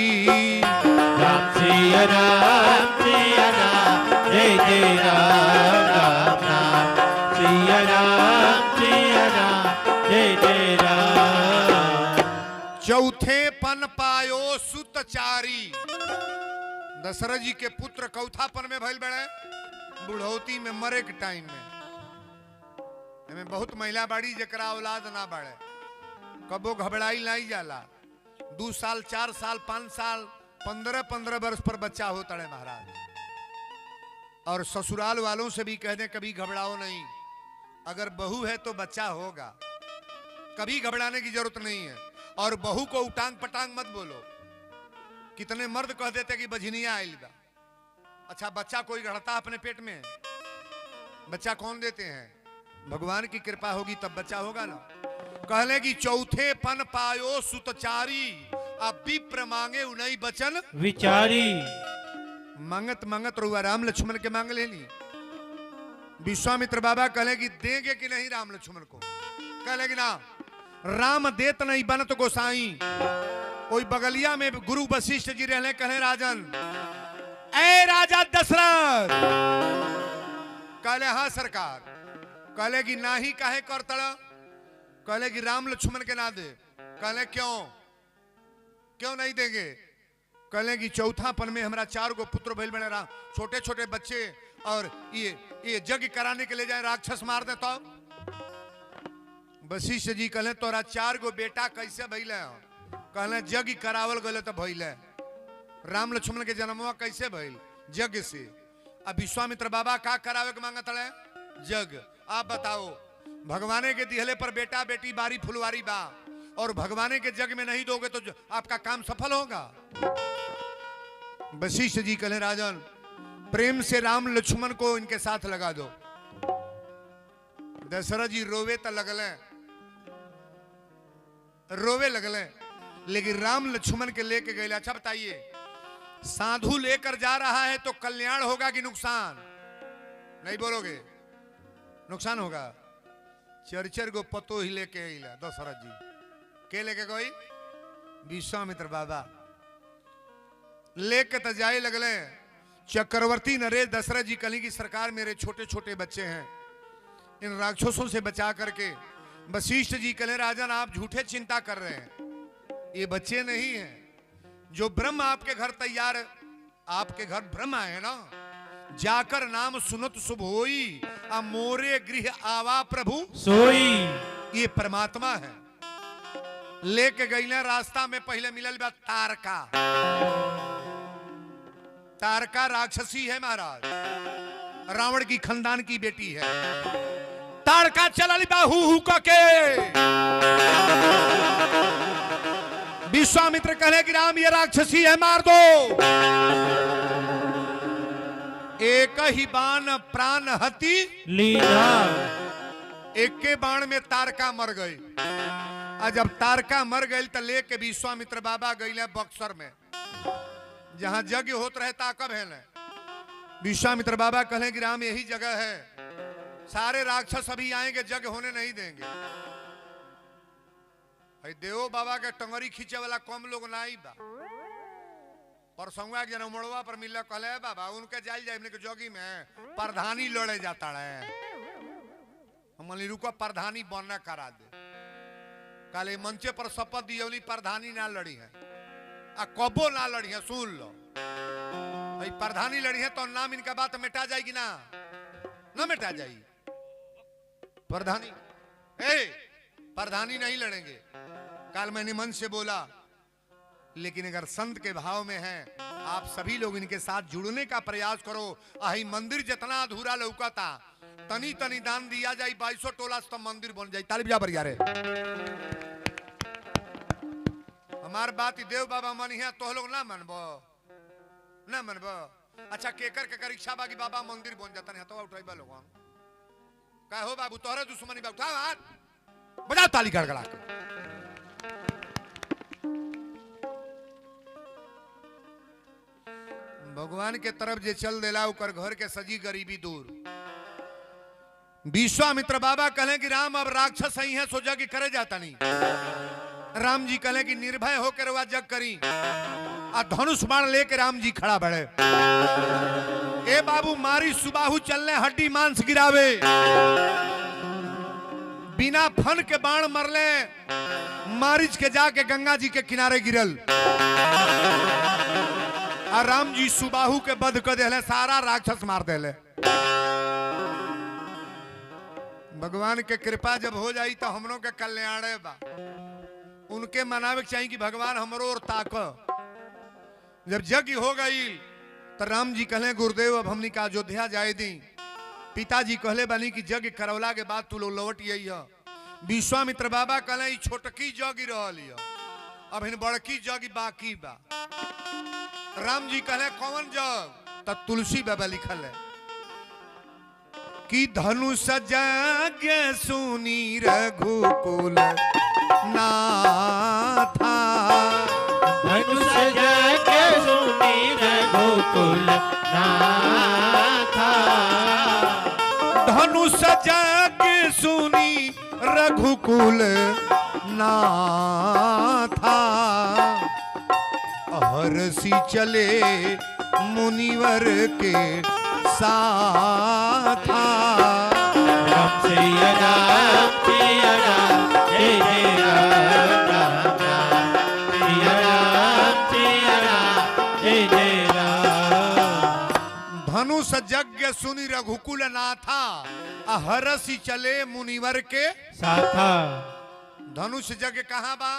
राम सिया राम जय जय राम राम राम। सिया राम जय जय राम। चौथे पन पायो सुत चारी। दशरथ जी के पुत्र चौथा पन में भइल बड़े बुढ़ौती में मरे के टाइम में। हमें बहुत महिला बाड़ी जकरा औलाद ना बाड़े कबो घबराई नहीं जाला। 2 साल 4 साल 5 साल 15 वर्ष पर बच्चा होता है महाराज। और ससुराल वालों से भी कह दें कभी घबराओ नहीं, अगर बहू है तो बच्चा होगा, कभी घबराने की जरूरत नहीं है। और बहू को उटांग पटांग मत बोलो। कितने मर्द कह देते कि बझनिया आइल बा। अच्छा बच्चा कोई गढ़ता अपने पेट में? बच्चा कौन देते हैं? भगवान की कृपा होगी तब बच्चा होगा ना। कहले कि चौथे पन पायो सुतचारी। अब विप्र मांगे उन्हीं बचन विचारी। मांगत मांगत रुआ राम लक्ष्मण के मांग लेनी। विश्वामित्र बाबा कहले कि देंगे कि नहीं राम लक्ष्मण को? कहले कि ना राम देत नहीं बनत गोसाई। कोई बगलिया में गुरु वशिष्ठ जी रहने कहे राजन ए राजा दशरथ। कहले हाँ सरकार। कहले कि ना ही काहे कर तड़ा? कहले कि राम लक्ष्मण के ना दे। कहले क्यों क्यों नहीं देंगे? कहले कि चौथा पन में हमारा 4 गो पुत्र भइल बने राम, छोटे छोटे बच्चे, और ये यज्ञ कराने के ले जाए राक्षस मार दे तो। वशिष्ठ जी कहले तोरा 4 गो बेटा कैसे भइल है? कहले यज्ञ करावल गले तो भइल है। राम लक्ष्मण के जन्मवा कैसे भइल? यज्ञ से। अब विश्वामित्र बाबा का करावे के मांगत है? यज्ञ। आप बताओ भगवाने के दिहले पर बेटा बेटी बारी फुलवारी बा, और भगवाने के जग में नहीं दोगे तो आपका काम सफल होगा? वशिष्ठ जी कहले राजन प्रेम से राम लक्ष्मण को इनके साथ लगा दो। दशरथ जी रोवे तो लगले, रोवे लगले, लेकिन राम लक्ष्मण के लेके गए। अच्छा बताइए साधु लेकर जा रहा है तो कल्याण होगा कि नुकसान? नहीं बोलोगे? नुकसान होगा। 4 गो पतो ही लेके अला दशरथ जी। के लेके गई? विश्वामित्र बाबा लेके तो जाए लगले। चक्रवर्ती नरेश दशरथ जी कली की सरकार मेरे छोटे छोटे बच्चे हैं, इन राक्षसों से बचा करके। वशिष्ठ जी कले राजन आप झूठे चिंता कर रहे हैं, ये बच्चे नहीं हैं। जो ब्रह्म आपके घर तैयार, आपके घर ब्रह्म आए ना, जाकर नाम सुनत शुभ होई, आ मोरे गृह आवा प्रभु सोई। ये परमात्मा है। लेके गई रास्ता में पहले मिलल बा तारका। तारका राक्षसी है महाराज, रावण की खानदान की बेटी है। तारका चलल बा हु के। विश्वामित्र कहे कि राम ये राक्षसी है मार दो। एक ही बाण प्राण हति लीना। एक के बाण में तारका मर गई। आज जब तारका मर गई तो लेके विश्वामित्र बाबा गई बक्सर में, जहां यज्ञ होत रहे ताकब है। विश्वामित्र बाबा कहे कि राम यही जगह है, सारे राक्षस अभी आएंगे, यज्ञ होने नहीं देंगे। देवो बाबा के टंगरी खींचे वाला कम लोग नहीं बा। परसंगा जन उमड़वा पर मिल कहले बाबा उनके जाल जाए के जोगी में प्रधानी लड़े जाता है। हम रुको प्रधानी बनना करा दे। काले मंचे पर शपथ दियौली प्रधानी ना लड़ी है, आ कबो ना लड़ी है। सुन लो प्रधानी लड़ी है तो नाम इनका बात मिटा जाएगी ना? ना मिटा जाएगी। प्रधानी प्रधानी नहीं लड़ेंगे। कल मैंने मन से बोला लेकिन अगर संत के भाव में है, आप सभी लोग इनके साथ जुड़ने का प्रयास करो। आही मंदिर जितना अधूरा लौकता, तनी तनी दान दिया जाए, 2200 टोला तब मंदिर बन जाए। ताली बजा बढ़िया रे। हमार बात ही देव बाबा मन है, तो लोग ना मनबो, ना मनबो। अच्छा केकर केकर इच्छा बाकी बाबा मंदिर बन जाता नहीं तो उठाइबा लोग का हो बाबू तोहरे दुश्मनी बा, उठा हाथ बजा ताली गड़गड़ा के। भगवान के तरफ जे चल देला उकर घर के सजी गरीबी दूर। विश्वामित्र बाबा कहले कि राम अब राक्षस ही है, सोचा कि करे जाता नहीं। राम जी कहले कि निर्भय होकर वह जग करी, आ धनुष बाण लेके राम जी खड़ा बढ़े। ए बाबू मारी सुबाहु चलने हड्डी मांस गिरावे, बिना फन के बाण मरले मारिच के जाके गंगा जी के किनारे गिरल। आ राम जी सुबाहु के बध कर देले, सारा राक्षस मार देले। भगवान के कृपा जब हो जाई तो हमरों के कल्याण बा। उनके मनावे चाहिए कि भगवान हमरो और ताक। जब यज्ञ हो गई तो राम जी कहले गुरुदेव अब हमनी का अयोध्या जाए दी। पिताजी कहले बनी कि यज्ञ करवला के बाद तू लोग लौट आई। विश्वामित्र बाबा कहले छोटकी यज्ञ रही, अब इन बड़की यज्ञ बाकी बा। राम जी कहले कौन जग? तब तुलसी बाबा लिखल है कि धनुष यज्ञ सुनी रघुकुल नाथा, धनुष यज्ञ सुनी रघुकुल नाथा, धनुष यज्ञ सुनी रघुकुल नाथा, हरसी चले मुनिवर के साथा। राम सिया राम सिया राम, जय जय राम राम राम, सिया राम सिया राम, जय जय राम। धनुष यज्ञ सुनी रघुकुल नाथा, हरसी चले मुनिवर के साथा। धनुष यज्ञ कहाँ बा?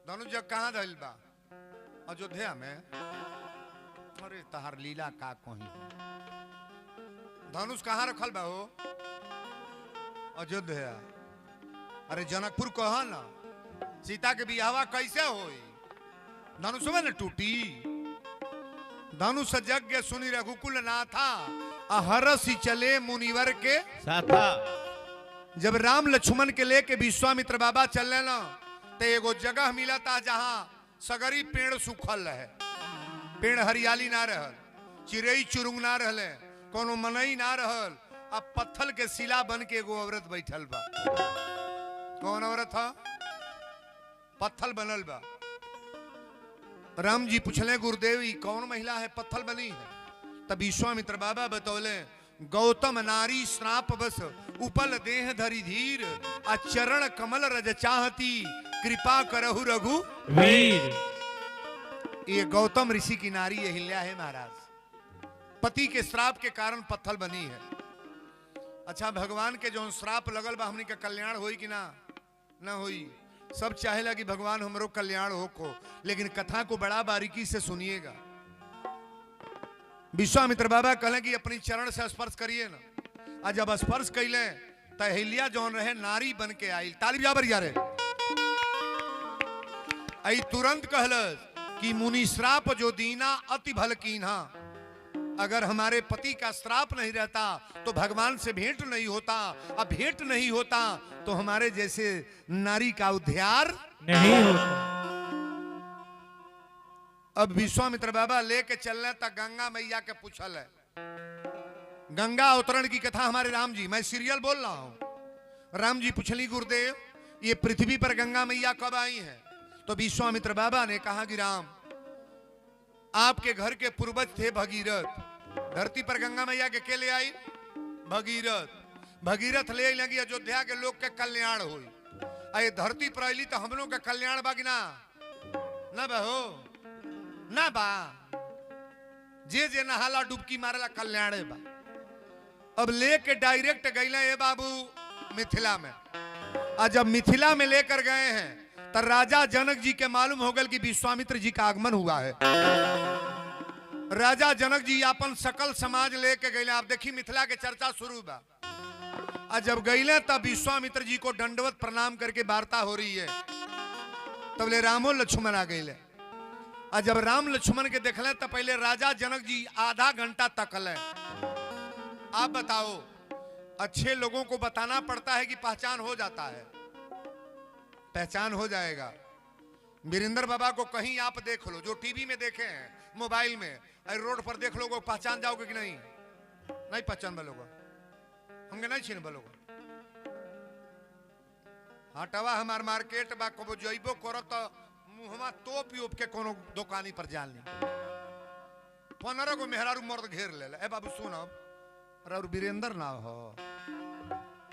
धनुष यज्ञ कहाँ धइल बा? अयोध्या में। अरे तहार लीला का कहीं धनुष कहाँ रखल बा हो? अयोध्या। अरे जनकपुर कहा ना, सीता के बियाहवा कैसे होई? धनुष में न टूटी। धनुष यज्ञ सुनी रघुकुल नाथा, हरसी चले मुनिवर के साथा। जब राम लक्ष्मण के लेके विश्वामित्र बाबा चले ना, तो एगो जगह मिला था जहां सगरी पेड़ सूखल रहे, पेड़ हरियाली ना रहल, चिड़ई चुरुंग ना रहले, कोनो मनई ना रहल। अब पत्थल के शिला बन के एगो औरत बैठल बा। कौन औरत है? पत्थल बनल बा। राम जी पूछले गुरुदेव ई कौन महिला है पत्थल बनी है? तब विश्वामित्र बाबा बतौले गौतम नारी श्राप बस उपल देह धरी धीर, आ चरण कमल रज चाहती, कृपा करहु रघु वीर। ये गौतम ऋषि की नारी अहिल्या है महाराज। पति के श्राप के कारण पत्थल बनी है। अच्छा भगवान के जो श्राप लगल बा हमनी के कल्याण होई कि ना? ना होई। सब चाहेला कि भगवान हमरो कल्याण हो को, लेकिन कथा को बड़ा बारीकी से सुनिएगा। विश्वामित्र बाबा कहले कि अपनी चरण से स्पर्श करिए ना। आज जब स्पर्श कैले तो अहिल्या जौन रहे नारी बन के आई। ताली बजा बरिया रे। आई तुरंत कहलस कि मुनि श्राप जो दीना अति भल कीन्हा। अगर हमारे पति का श्राप नहीं रहता तो भगवान से भेंट नहीं होता, अब भेंट नहीं होता तो हमारे जैसे नारी का उद्धार नहीं होता। अब विश्वामित्र बाबा लेके चल रहे तक गंगा मैया के पूछल है। गंगा अवतरण की कथा हमारे राम जी, मैं सीरियल बोल रहा हूं। राम जी पूछली गुरुदेव ये पृथ्वी पर गंगा मैया कब आई हैं? तो विश्वामित्र बाबा ने कहा कि राम आपके घर के पूर्वज थे भगीरथ। धरती पर गंगा मैया के ले आई? भगीरथ। भगीरथ ले लगी अयोध्या के लोग के कल्याण हुई। अरे धरती पर अली तो हम लोग का कल्याण बाकी ना ना बहो ना बा। जे जे नहाला डुबकी मारेला कल्याण बा। अब लेके डायरेक्ट गईले ए बाबू मिथिला में। आज जब मिथिला में लेकर गए हैं तो राजा जनक जी के मालूम हो गल कि विश्वामित्र जी का आगमन हुआ है। राजा जनक जी अपन सकल समाज लेके गए। आप देखी मिथिला के चर्चा शुरू बा। और जब गईले तब विश्वामित्र जी को दंडवत प्रणाम करके वार्ता हो रही है। तब ले रामो लक्ष्मण आ गए। और जब राम लक्ष्मण के देखले तब पहले राजा जनक जी आधा घंटा तकले। आप बताओ, अच्छे लोगों को बताना पड़ता है कि पहचान हो जाता है? पहचान हो जाएगा। वीरेंद्र बाबा को कहीं आप देख लो, जो टीवी में देखे हैं, मोबाइल में, और रोड पर देख लोगे, पहचान जाओगे कि नहीं? नहीं पहचान बोलोगे, हमके नहीं छीन बोलोगे। हटवा हमार मार्केट बा, कबो जइबो करो तो मुहमा तोप योप के कोनो दुकानी पर जान ली। 15 को मेहरारू मर्द घेर ले। ए बाबू सुन, और वीरेंद्र ना हो,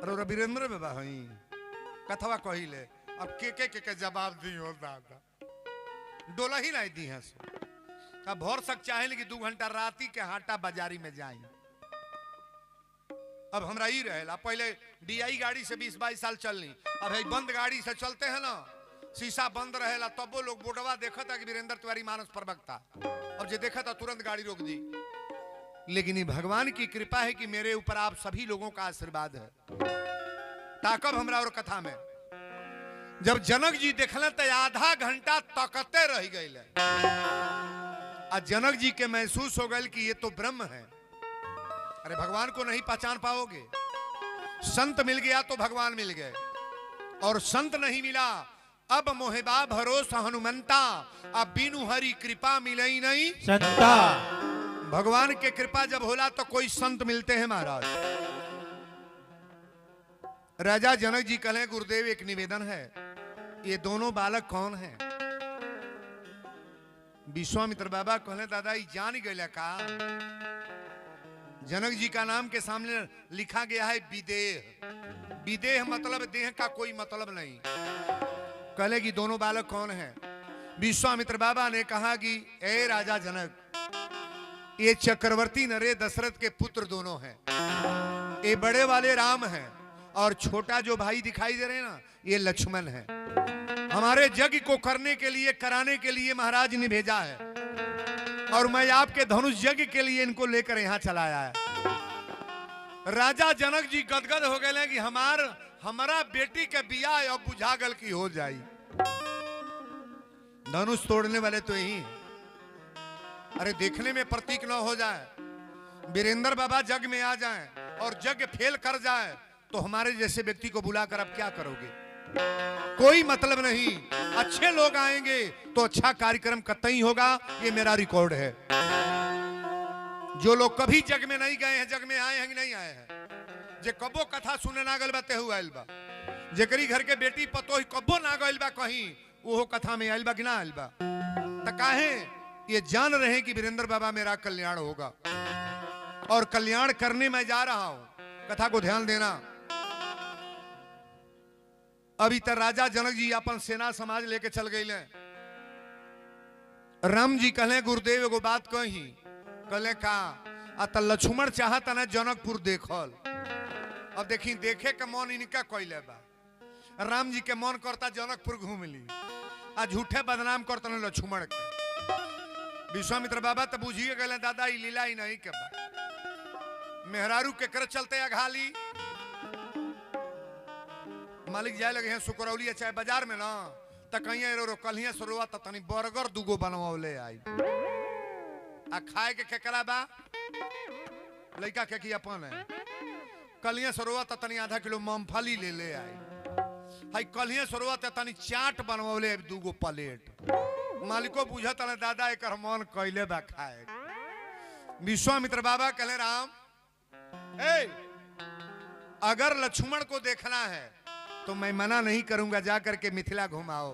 और वीरेंद्र बाबा हई कथवा कहिले। अब के जवाब दी हो दादा, डोला ही नहीं दी है। अब भर सक चाहे कि 2 घंटा राती के हाटा बाजारी में जाए। अब हमरा ही रहेला, पहले डीआई गाड़ी से 20-22 साल चलनी, अब है बंद गाड़ी से चलते हैं ना, शीशा बंद रहेला, तब वो लोग बोर्डवा देखा था कि वीरेंद्र तिवारी मानस प्रवक्ता। अब जो देखा था तुरंत गाड़ी रोक दी। लेकिन ये भगवान की कृपा है कि मेरे ऊपर आप सभी लोगों का आशीर्वाद है। ताकब हमरा और कथा में जब जनक जी देखले तो आधा घंटा तकते रह गए। जनक जी के महसूस हो गए कि ये तो ब्रह्म है। अरे भगवान को नहीं पहचान पाओगे। संत मिल गया तो भगवान मिल गए, और संत नहीं मिला अब मोहिबा भरोसा हनुमंता, अब बिनु हरि कृपा मिले ही नहीं संता। भगवान के कृपा जब होला तो कोई संत मिलते हैं महाराज। राजा जनक जी कहे, गुरुदेव एक निवेदन है, ये दोनों बालक कौन हैं? विश्वामित्र बाबा कहले, दादा ये जान गए का? जनक जी का नाम के सामने लिखा गया है विदेह। विदेह मतलब देह का कोई मतलब नहीं। कहले कि दोनों बालक कौन हैं? विश्वामित्र बाबा ने कहा कि ए राजा जनक, ये चक्रवर्ती नरे दशरथ के पुत्र दोनों हैं। ये बड़े वाले राम हैं, और छोटा जो भाई दिखाई दे रहे हैं ना, ये लक्ष्मण है। हमारे यज्ञ को करने के लिए, कराने के लिए महाराज ने भेजा है, और मैं आपके धनुष यज्ञ के लिए इनको लेकर यहां चलाया है। राजा जनक जी गदगद हो गए कि हमारा बेटी के बियाह अब बुझा गल की हो जाई। धनुष तोड़ने वाले तो यही हैं। अरे देखने में प्रतीक न हो जाए, वीरेंद्र बाबा जग में आ जाएं और जग फेल कर जाए तो हमारे जैसे व्यक्ति को बुलाकर अब क्या करोगे? कोई मतलब नहीं। अच्छे लोग आएंगे तो अच्छा कार्यक्रम कतई होगा, ये मेरा रिकॉर्ड है। जो लोग कभी जग में नहीं गए हैं, जग में आए हैं कि नहीं आए हैं? जे कबो कथा सुने ना गल बा तेहु आइल बा, जेकरी घर के बेटी पतोही कबो ना गइल बा कहीं, वो कथा में आइल बा कि ना आइल बा? त काहे? ये जान रहे हैं कि वीरेंद्र बाबा मेरा कल्याण होगा, और कल्याण करने में जा रहा हूं। कथा को ध्यान देना। अभी तक राजा जनक जी अपन सेना समाज लेके चल गए। राम जी कहले, गुरुदेव एगो बात कही। कहले का? त लक्ष्मण चाहता ना जनकपुर देखल। अब देखी, देखे के मन इनका कैले बा। राम जी के मन करता जनकपुर घूम ली, आ झूठे बदनाम करता ना लक्ष्मण के। विश्वामित्र बाबा तो बुझिए गए, दादा ये लीला ही नहीं के बा। मेहरारू के कर चलते अघाली मालिक जाए लगे हैं सुकरौली चाहे बाजार में ना, तो कहीं रो कलिया सरुआ तो तनी बर्गर दूगो बनवले आई। आ खाए के केकरा बा? लड़का के की अपन है। कलिया सरुआ तो तनी आधा किलो मूंगफली ले ले आई। हाई कलिया सरुआ तो तनी चाट बनवले दूगो प्लेट। मालिको बुझत ना दादा एक मन कैले बा खाए। विश्वामित्र बाबा कहले, राम अगर लक्ष्मण को देखना है तो मैं मना नहीं करूंगा, जा करके मिथिला घुमाओ।